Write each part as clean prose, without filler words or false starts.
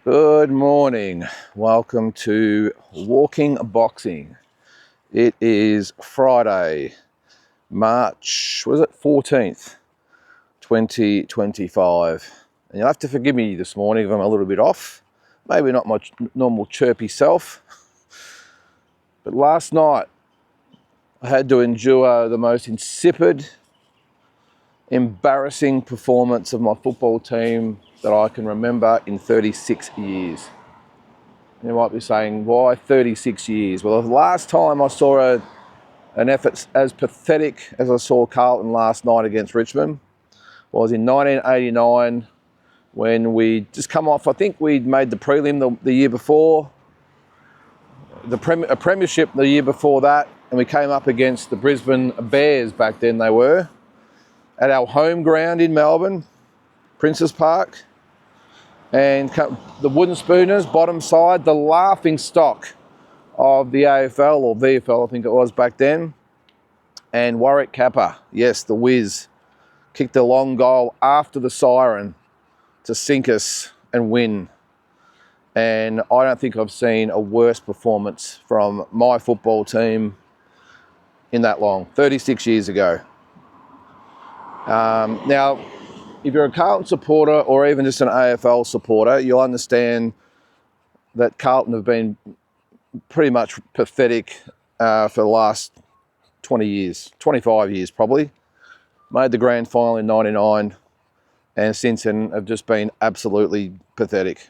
Good morning. Welcome to Walking Boxing. It is Friday, March, 14th, 2025. And you'll have to forgive me this morning if I'm a little bit off. Maybe not my normal chirpy self. But last night, I had to endure the most insipid, embarrassing performance of my football team that I can remember in 36 years. You might be saying, why 36 years? Well, the last time I saw an effort as pathetic as I saw Carlton last night against Richmond was in 1989 when we just come off, I think we'd made the prelim the year before, a premiership the year before that, and we came up against the Brisbane Bears back then they were, at our home ground in Melbourne, Princes Park. And the Wooden Spooners, bottom side, the laughing stock of the AFL, or VFL I think it was back then. And Warwick Kappa, yes, the Wiz, kicked a long goal after the siren to sink us and win. And I don't think I've seen a worse performance from my football team in that long, 36 years ago. Now, if you're a Carlton supporter or even just an AFL supporter, you'll understand that Carlton have been pretty much pathetic for the last 20 years, 25 years probably. Made the grand final in 99 and since then have just been absolutely pathetic.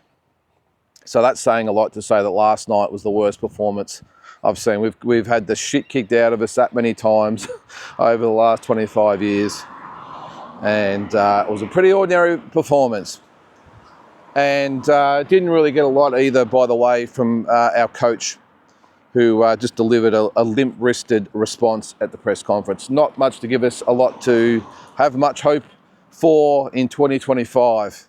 So that's saying a lot to say that last night was the worst performance I've seen. We've had the shit kicked out of us that many times over the last 25 years. And it was a pretty ordinary performance. And didn't really get a lot either, by the way, from our coach, who just delivered a limp-wristed response at the press conference. Not much to give us a lot to have much hope for in 2025.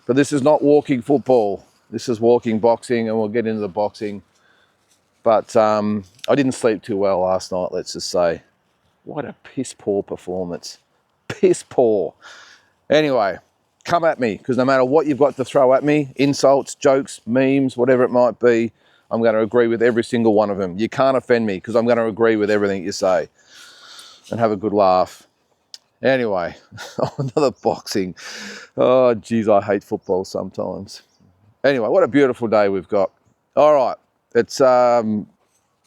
But this is not walking football. This is walking boxing, and we'll get into the boxing. But I didn't sleep too well last night, let's just say. What a piss-poor performance. Piss poor. Anyway, come at me, because no matter what you've got to throw at me, insults, jokes, memes, whatever it might be, I'm going to agree with every single one of them. You can't offend me, because I'm going to agree with everything you say and have a good laugh. Anyway, another boxing. Oh, geez, I hate football sometimes. Anyway, what a beautiful day we've got. All right, it's, as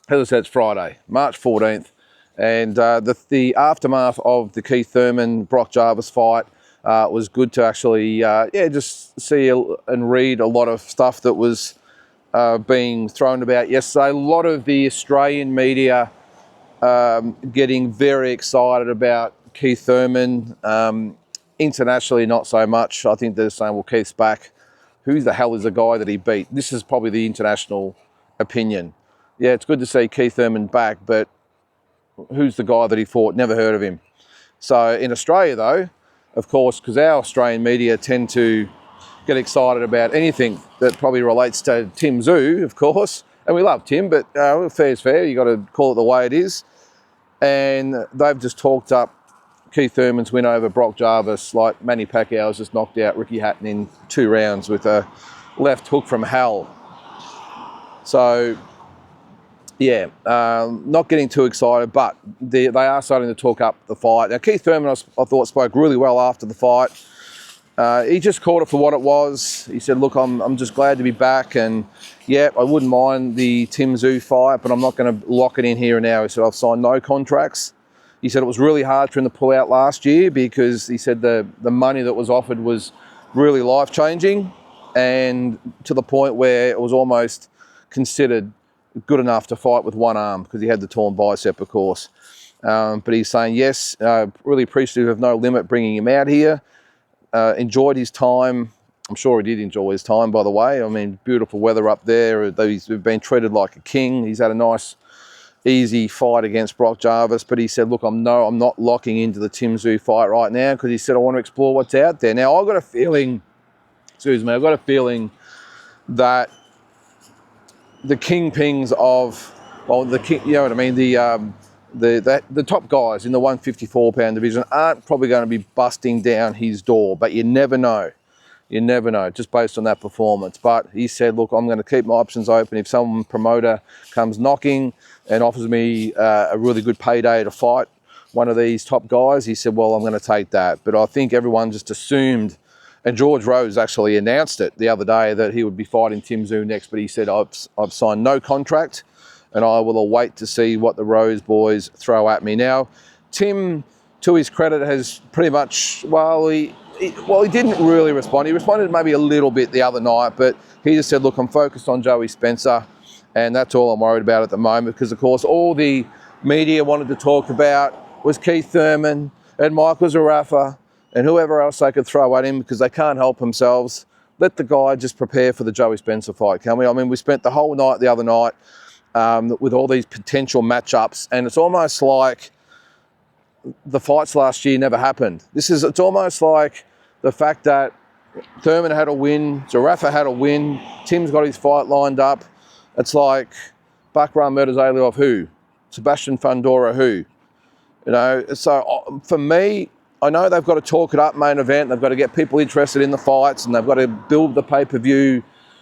I said, it's Friday, March 14th. And the aftermath of the Keith Thurman, Brock Jarvis fight was good to actually, just see and read a lot of stuff that was being thrown about yesterday. A lot of the Australian media getting very excited about Keith Thurman. Internationally, not so much. I think they're saying, well, Keith's back. Who the hell is the guy that he beat? This is probably the international opinion. Yeah, it's good to see Keith Thurman back, but who's the guy that he fought? Never heard of him. So in Australia, though, of course, because our Australian media tend to get excited about anything that probably relates to Tszyu, of course. And we love Tim, but fair's fair. You got to call it the way it is. And they've just talked up Keith Thurman's win over Brock Jarvis, like Manny Pacquiao's just knocked out Ricky Hatton in 2 rounds with a left hook from hell. So yeah, not getting too excited, but they are starting to talk up the fight. Now, Keith Thurman, I thought, spoke really well after the fight. He just called it for what it was. He said, look, I'm just glad to be back, and yeah, I wouldn't mind the Tszyu fight, but I'm not going to lock it in here and now. He said, I've signed no contracts. He said it was really hard for him to pull out last year because he said the money that was offered was really life-changing, and to the point where it was almost considered good enough to fight with one arm because he had the torn bicep, of course. But he's saying, yes, really appreciative of No Limit bringing him out here. Enjoyed his time. I'm sure he did enjoy his time, by the way. I mean, beautiful weather up there. He's been treated like a king. He's had a nice, easy fight against Brock Jarvis. But he said, look, I'm not locking into the Tszyu fight right now because he said, I want to explore what's out there. Now, I've got a feeling that the kingpins of, well, you know what I mean, the top guys in the 154-pound division aren't probably going to be busting down his door, but you never know. You never know, just based on that performance. But he said, look, I'm going to keep my options open. If some promoter comes knocking and offers me a really good payday to fight one of these top guys, he said, well, I'm going to take that. But I think everyone just assumed, and George Rose actually announced it the other day, that he would be fighting Tszyu next, but he said, I've signed no contract and I will await to see what the Rose boys throw at me. Now, Tim, to his credit, has pretty much, he didn't really respond. He responded maybe a little bit the other night, but he just said, look, I'm focused on Joey Spencer, and that's all I'm worried about at the moment, because, of course, all the media wanted to talk about was Keith Thurman and Michael Zarafa and whoever else they could throw at him, because they can't help themselves. Let the guy just prepare for the Joey Spencer fight, can we? I mean, we spent the whole night the other night with all these potential matchups, and it's almost like the fights last year never happened. It's almost like the fact that Thurman had a win, Zarafa had a win, Tim's got his fight lined up. It's like Bakram Murtazaliev who? Sebastian Fundora who? You know, so for me, I know they've got to talk it up main event, they've got to get people interested in the fights, and they've got to build the pay-per-view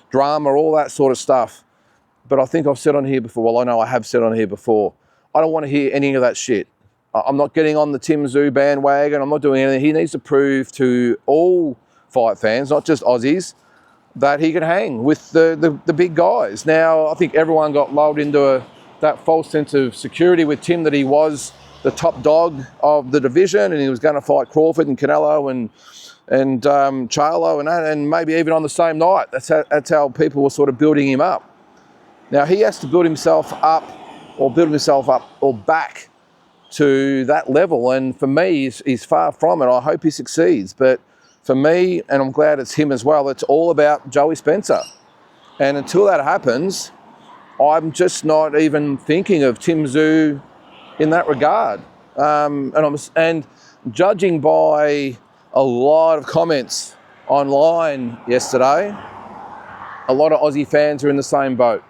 drama, all that sort of stuff. But I think I've said on here before, well, I know I have said on here before, I don't want to hear any of that shit. I'm not getting on the Tszyu bandwagon. I'm not doing anything. He needs to prove to all fight fans, not just Aussies, that he can hang with the big guys. Now, I think everyone got lulled into that false sense of security with Tim, that he was the top dog of the division and he was going to fight Crawford and Canelo and Charlo and maybe even on the same night. That's how people were sort of building him up. Now, he has to build himself up or back to that level, and for me, he's far from it. I hope he succeeds, but for me, and I'm glad it's him as well, it's all about Joey Spencer. And until that happens, I'm just not even thinking of Tszyu in that regard. And judging by a lot of comments online yesterday, a lot of Aussie fans are in the same boat.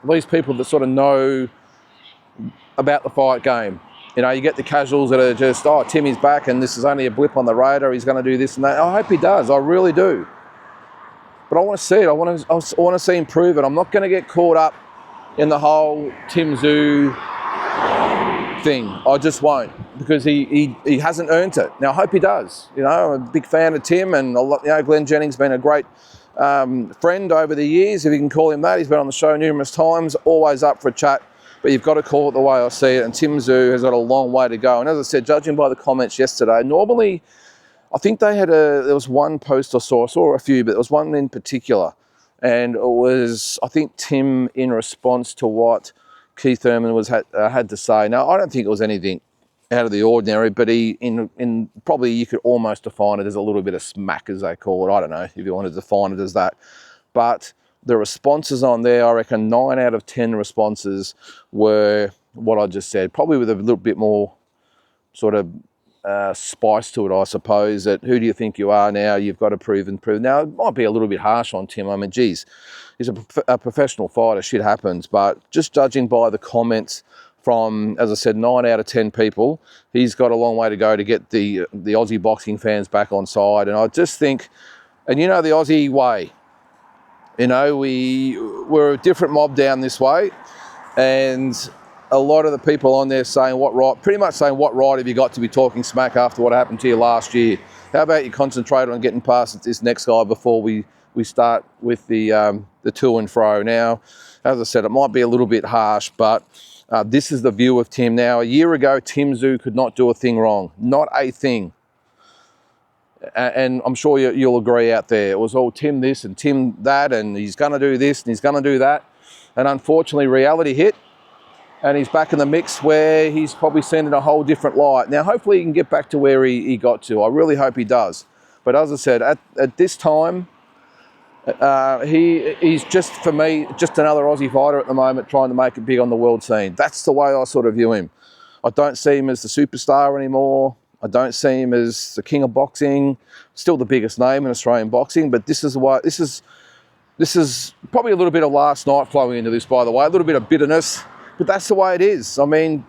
These people that sort of know about the fight game. You know, you get the casuals that are just, oh, Timmy's back and this is only a blip on the radar, he's going to do this and that. I hope he does, I really do. But I want to see it, I want to see him prove it. I'm not going to get caught up in the whole Tszyu thing. I just won't, because he hasn't earned it. Now, I hope he does. You know, I'm a big fan of Tim, and Glenn Jennings has been a great friend over the years, if you can call him that. He's been on the show numerous times, always up for a chat. But you've got to call it the way I see it, and Tszyu has got a long way to go. And as I said, judging by the comments yesterday, normally, I think there was one post I saw a few, but there was one in particular, and it was, I think, Tim in response to what Keith Thurman had to say. Now, I don't think it was anything out of the ordinary, but he, in probably you could almost define it as a little bit of smack, as they call it. I don't know if you want to define it as that, but the responses on there, I reckon 9 out of 10 responses were what I just said, probably with a little bit more sort of spice to it, I suppose, that who do you think you are now? You've got to prove and prove. Now, it might be a little bit harsh on Tim. I mean, geez, he's a professional fighter, shit happens. But just judging by the comments from, as I said, 9 out of 10 people, he's got a long way to go to get the Aussie boxing fans back on side. And I just think, and you know the Aussie way, you know, we're a different mob down this way, and a lot of the people on there saying what right have you got to be talking smack after what happened to you last year? How about you concentrate on getting past this next guy before we start with the to and fro? Now, as I said, it might be a little bit harsh, but this is the view of Tim now. A year ago, Tszyu could not do a thing wrong, not a thing. And I'm sure you'll agree out there. It was all Tim this and Tim that, and he's going to do this and he's going to do that. And unfortunately, reality hit, and he's back in the mix where he's probably seen in a whole different light. Now, hopefully he can get back to where he got to. I really hope he does. But as I said, at this time, he's just, for me, just another Aussie fighter at the moment trying to make it big on the world scene. That's the way I sort of view him. I don't see him as the superstar anymore. I don't see him as the king of boxing, still the biggest name in Australian boxing, but this is probably a little bit of last night flowing into this, by the way, a little bit of bitterness, but that's the way it is. I mean,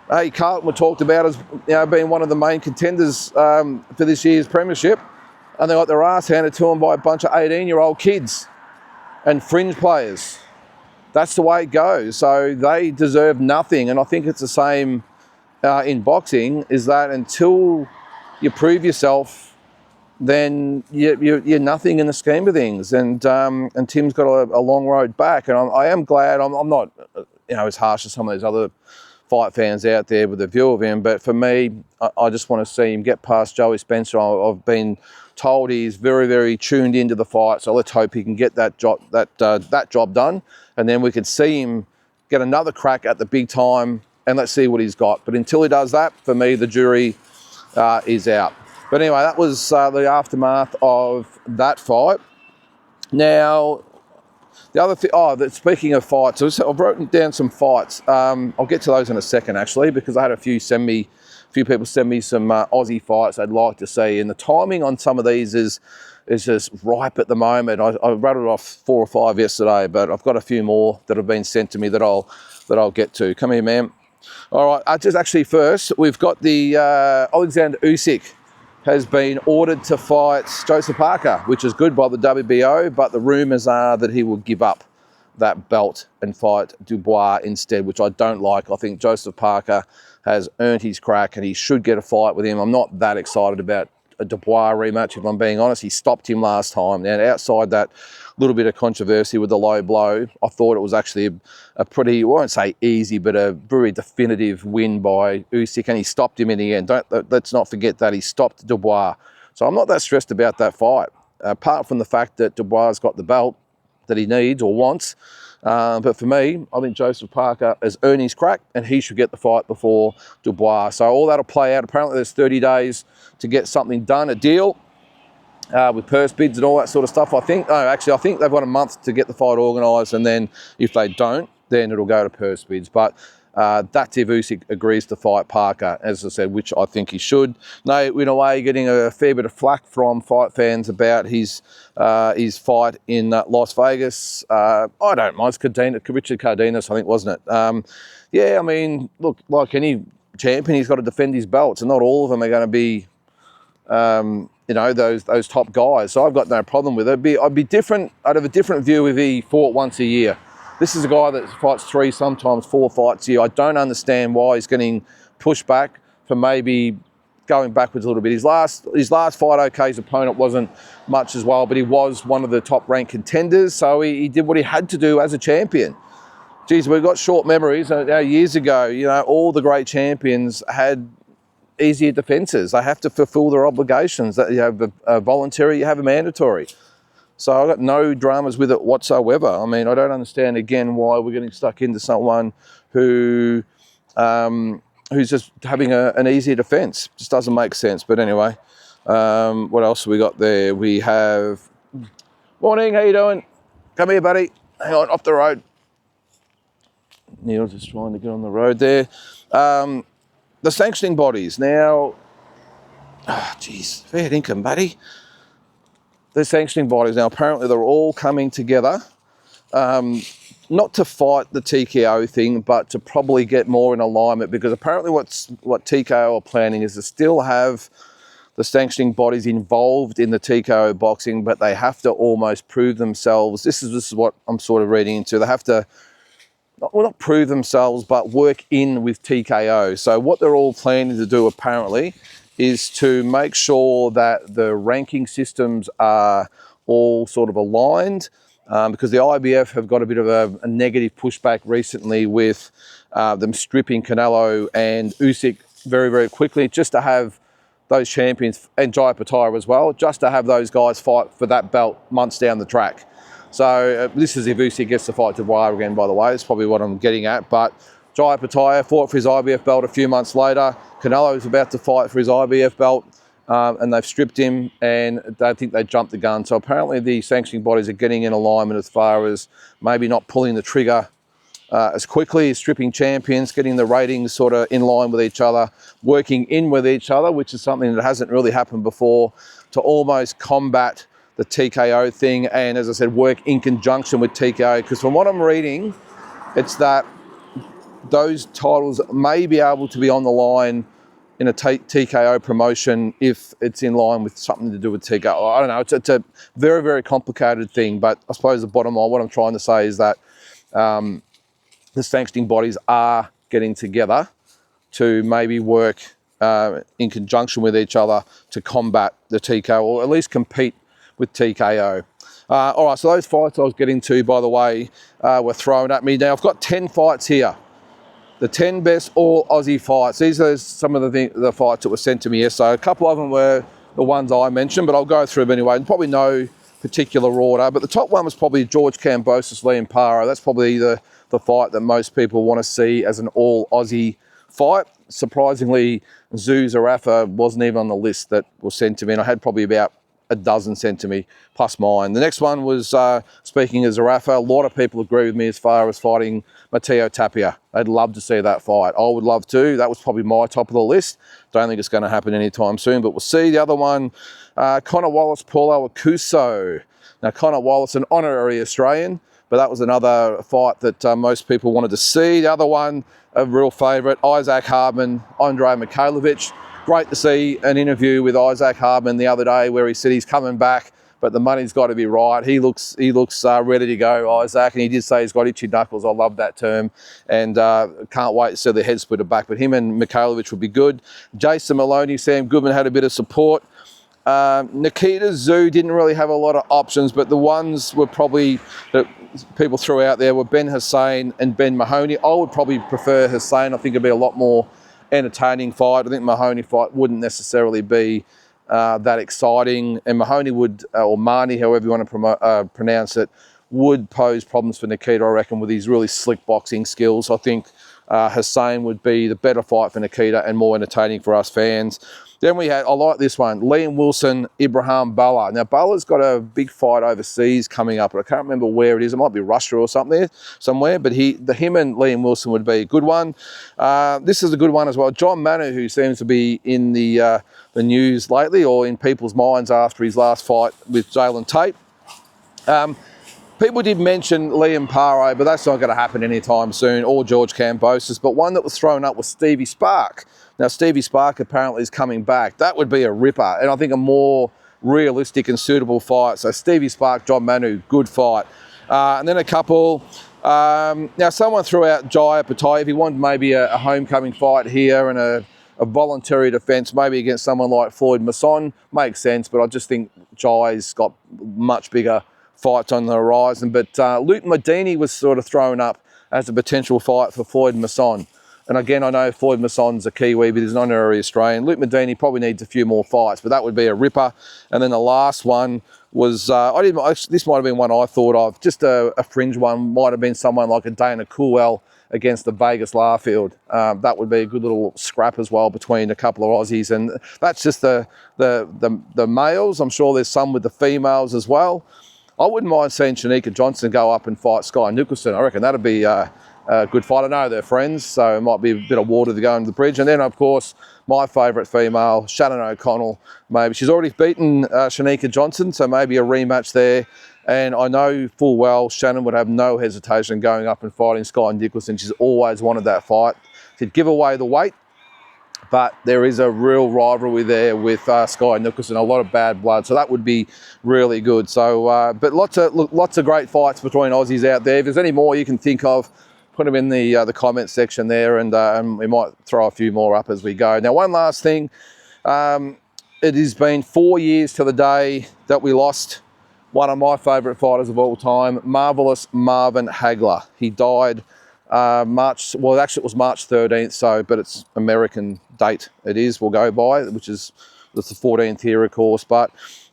hey, Carlton were talked about as being one of the main contenders for this year's premiership, and they got their ass handed to them by a bunch of 18-year-old kids and fringe players. That's the way it goes. So they deserve nothing, and I think it's the same in boxing, is that until you prove yourself, then you're nothing in the scheme of things. And Tim's got a long road back, and I am glad. I'm not, as harsh as some of these other fight fans out there with the view of him, but for me, I just want to see him get past Joey Spencer. I've been told he's very, very tuned into the fight, so let's hope he can get that job done, and then we could see him get another crack at the big time, and let's see what he's got. But until he does that, for me, the jury is out. But anyway, that was the aftermath of that fight. Now, the other thing, speaking of fights, I've written down some fights. I'll get to those in a second, actually, because I had a few people send me some Aussie fights they'd like to see, and the timing on some of these is just ripe at the moment. I rattled off 4 or 5 yesterday, but I've got a few more that have been sent to me that I'll get to. Come here, ma'am. All right, just actually first, we've got the Alexander Usyk has been ordered to fight Joseph Parker, which is good by the WBO, but the rumours are that he will give up that belt and fight Dubois instead, which I don't like. I think Joseph Parker has earned his crack and he should get a fight with him. I'm not that excited about a Dubois rematch, if I'm being honest. He stopped him last time. Now, outside that little bit of controversy with the low blow, I thought it was actually a pretty, I won't say easy, but a very definitive win by Usyk, and he stopped him in the end. Let's not forget that he stopped Dubois. So I'm not that stressed about that fight, apart from the fact that Dubois has got the belt that he needs or wants. But for me, I think Joseph Parker has earned his crack and he should get the fight before Dubois. So all that'll play out. Apparently there's 30 days to get something done, a deal with purse bids and all that sort of stuff. I think they've got a month to get the fight organised, and then if they don't, then it'll go to purse bids. But that's if Usyk agrees to fight Parker, as I said, which I think he should. No, in a way, getting a fair bit of flack from fight fans about his fight in Las Vegas. I don't mind. It's Richard Cardenas, I think, wasn't it? Yeah, I mean, look, like any champion, he's got to defend his belts, and not all of them are going to be, those top guys. So I've got no problem with it. I'd have a different view if he fought once a year. This is a guy that fights 3, sometimes 4 fights a year. I don't understand why he's getting pushed back for maybe going backwards a little bit. His last fight, okay, his opponent wasn't much as well, but he was one of the top ranked contenders, so he did what he had to do as a champion. Geez, we've got short memories. Years ago, all the great champions had easier defences. They have to fulfil their obligations. You have a voluntary, you have a mandatory. So I've got no dramas with it whatsoever. I mean, I don't understand, again, why we're getting stuck into someone who's just having an easier defence. Just doesn't make sense. But anyway, what else have we got there? We have... Morning, how you doing? Come here, buddy. Hang on, off the road. Neil's just trying to get on the road there. The sanctioning bodies. Now, fair income, buddy. The sanctioning bodies, now apparently they're all coming together, not to fight the TKO thing, but to probably get more in alignment, because apparently what TKO are planning is to still have the sanctioning bodies involved in the TKO boxing, but they have to almost prove themselves. This is what I'm sort of reading into. They have to, not prove themselves, but work in with TKO. So what they're all planning to do apparently is to make sure that the ranking systems are all sort of aligned, because the IBF have got a bit of a negative pushback recently with them stripping Canelo and Usyk very, very quickly, just to have those champions, and Jai Pataya as well, just to have those guys fight for that belt months down the track. So this is if Usyk gets to fight Dubois again, by the way. It's probably what I'm getting at. But Jai Pataya fought for his IBF belt a few months later. Canelo's about to fight for his IBF belt, and they've stripped him, and they think they jumped the gun. So apparently the sanctioning bodies are getting in alignment as far as maybe not pulling the trigger as quickly as stripping champions, getting the ratings sort of in line with each other, working in with each other, which is something that hasn't really happened before, to almost combat the TKO thing, and as I said, work in conjunction with TKO. Because from what I'm reading, it's that those titles may be able to be on the line in a TKO promotion if it's in line with something to do with TKO. I don't know. It's a very, very complicated thing, but I suppose the bottom line, what I'm trying to say is that the sanctioning bodies are getting together to maybe work in conjunction with each other to combat the TKO, or at least compete with TKO. All right, so those fights I was getting to, by the way, were thrown at me. Now, I've got 10 fights here. The 10 best all Aussie fights. These are some of the fights that were sent to me yesterday. A couple of them were the ones I mentioned, but I'll go through them anyway. And probably no particular order, but the top one was probably George Kambosos, Liam Paro. That's probably the fight that most people want to see as an all Aussie fight. Surprisingly, Tszyu Zarafa wasn't even on the list that was sent to me, and I had probably about a dozen sent to me, plus mine. The next one was, speaking of Zarafa, a lot of people agree with me as far as fighting Matteo Tapia. They'd love to see that fight. I would love to. That was probably my top of the list. Don't think it's going to happen anytime soon, but we'll see. The other one, Connor Wallace, Paulo Akuso. Now, Connor Wallace, an honorary Australian, but that was another fight that most people wanted to see. The other one, a real favourite, Isaac Hardman, Andrei Mikhailovich. Great to see an interview with Isaac Hardman the other day where he said he's coming back, but the money's got to be right. He looks ready to go, Isaac, and he did say he's got itchy knuckles. I love that term, and can't wait to see the head splitter back. But him and Mikhailovich would be good. Jason Maloney, Sam Goodman had a bit of support. Nikita Tszyu didn't really have a lot of options, but the ones were probably that people threw out there were Ben Hussein and Ben Mahoney. I would probably prefer Hussein. I think it'd be a lot more entertaining fight. I think Mahoney fight wouldn't necessarily be that exciting, and Mahoney would, or Marnie, however you want to pronounce it, would pose problems for Nikita, I reckon, with his really slick boxing skills. I think Hussein would be the better fight for Nikita and more entertaining for us fans. Then we had, I like this one, Liam Wilson, Ibrahim Bala. Now, Bala's got a big fight overseas coming up, but I can't remember where it is. It might be Russia or somewhere, but him and Liam Wilson would be a good one. This is a good one as well. John Manu, who seems to be in the news lately, or in people's minds after his last fight with Jalen Tate. People did mention Liam Paro, but that's not going to happen anytime soon, or George Kambosos. But one that was thrown up was Stevie Spark. Now, Stevie Spark apparently is coming back. That would be a ripper, and I think a more realistic and suitable fight. So Stevie Spark, John Manu, good fight. And then a couple. Now, someone threw out Jai Patai. If he wanted maybe a homecoming fight here and a voluntary defence, maybe against someone like Floyd Masson, makes sense, but I just think Jai's got much bigger fights on the horizon. But Luke Medini was sort of thrown up as a potential fight for Floyd Masson. And again, I know Floyd Masson's a Kiwi, but he's an honorary Australian. Luke Medini probably needs a few more fights, but that would be a ripper. And then the last one was, this might have been one I thought of, just a fringe one, might have been someone like a Dana Coolwell against the Vegas Larfield. That would be a good little scrap as well between a couple of Aussies. And that's just the males. I'm sure there's some with the females as well. I wouldn't mind seeing Shanika Johnson go up and fight Skye Nicholson. I reckon that'd be a good fight. I know they're friends, so it might be a bit of water to go under the bridge. And then, of course, my favourite female, Shannon O'Connell. Maybe she's already beaten Shanika Johnson, so maybe a rematch there. And I know full well Shannon would have no hesitation going up and fighting Skye Nicholson. She's always wanted that fight. She'd give away the weight, but there is a real rivalry there with Skye Nicholson, a lot of bad blood, so that would be really good. So, but lots of great fights between Aussies out there. If there's any more you can think of, put them in the comment section there, and we might throw a few more up as we go. Now, one last thing. It has been 4 years to the day that we lost one of my favourite fighters of all time, Marvellous Marvin Hagler. He died March 13th, but it's American date it is, we'll go by, which is the 14th here, of course. But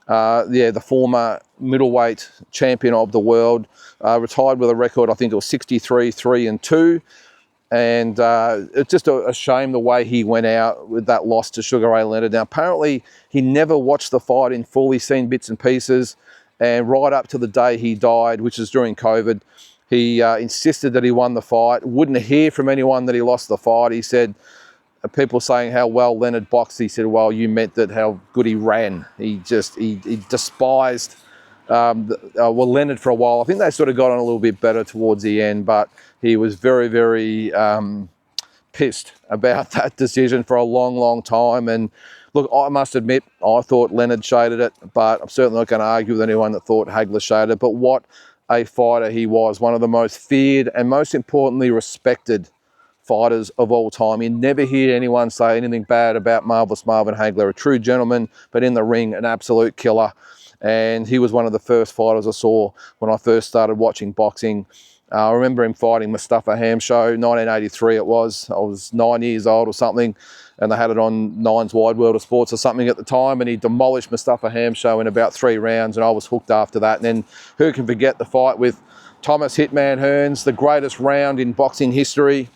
the former middleweight champion of the world, retired with a record, I think it was 63-3-2. And it's just a shame the way he went out with that loss to Sugar Ray Leonard. Now, apparently, he never watched the fight in full. He's seen bits and pieces. And right up to the day he died, which is during COVID, he insisted that he won the fight. Wouldn't hear from anyone that he lost the fight. He said, people saying how well Leonard boxed, he said, well, you meant that how good he ran. He despised Leonard for a while. I think they sort of got on a little bit better towards the end, but he was very, very pissed about that decision for a long, long time. And look, I must admit, I thought Leonard shaded it, but I'm certainly not going to argue with anyone that thought Hagler shaded it. But what a fighter he was, one of the most feared and most importantly respected fighters of all time. You never hear anyone say anything bad about Marvellous Marvin Hagler, a true gentleman, but in the ring, an absolute killer. And he was one of the first fighters I saw when I first started watching boxing. I remember him fighting Mustafa Hamsho, 1983 it was. I was 9 years old or something, and they had it on Nine's Wide World of Sports or something at the time, and he demolished Mustafa Hamsho in about 3 rounds, and I was hooked after that. And then who can forget the fight with Thomas Hitman Hearns, the greatest round in boxing history.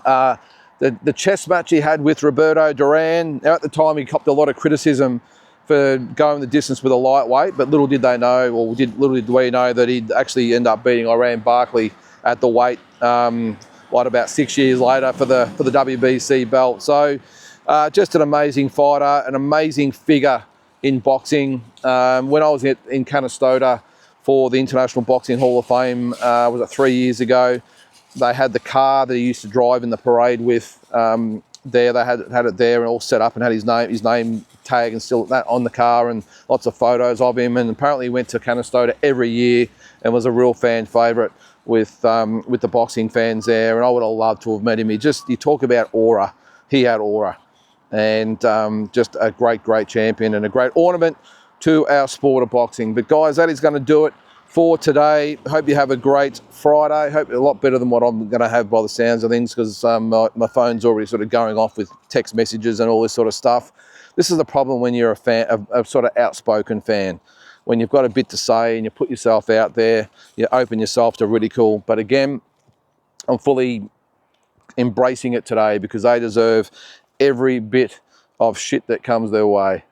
The chess match he had with Roberto Duran. Now, at the time, he copped a lot of criticism for going the distance with a lightweight, but little did they know, or little did we know, that he'd actually end up beating Iran Barkley at the weight, about 6 years later for the WBC belt. So just an amazing fighter, an amazing figure in boxing. When I was in Canastota for the International Boxing Hall of Fame, was it 3 years ago, they had the car that he used to drive in the parade with there. They had it there and all set up and had his name tag and still that on the car, and lots of photos of him. And apparently he went to Canastota every year and was a real fan favourite with the boxing fans there. And I would have loved to have met him. You talk about aura. He had aura, and just a great champion and a great ornament to our sport of boxing. But guys, that is going to do it for today. Hope you have a great Friday. Hope a lot better than what I'm going to have by the sounds of things, because my phone's already sort of going off with text messages and all this sort of stuff. This is the problem when you're a fan, a sort of outspoken fan. When you've got a bit to say and you put yourself out there, you open yourself to ridicule. But again, I'm fully embracing it today because they deserve every bit of shit that comes their way.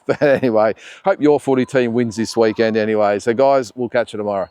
But anyway, hope your footy team wins this weekend anyway. So guys, we'll catch you tomorrow.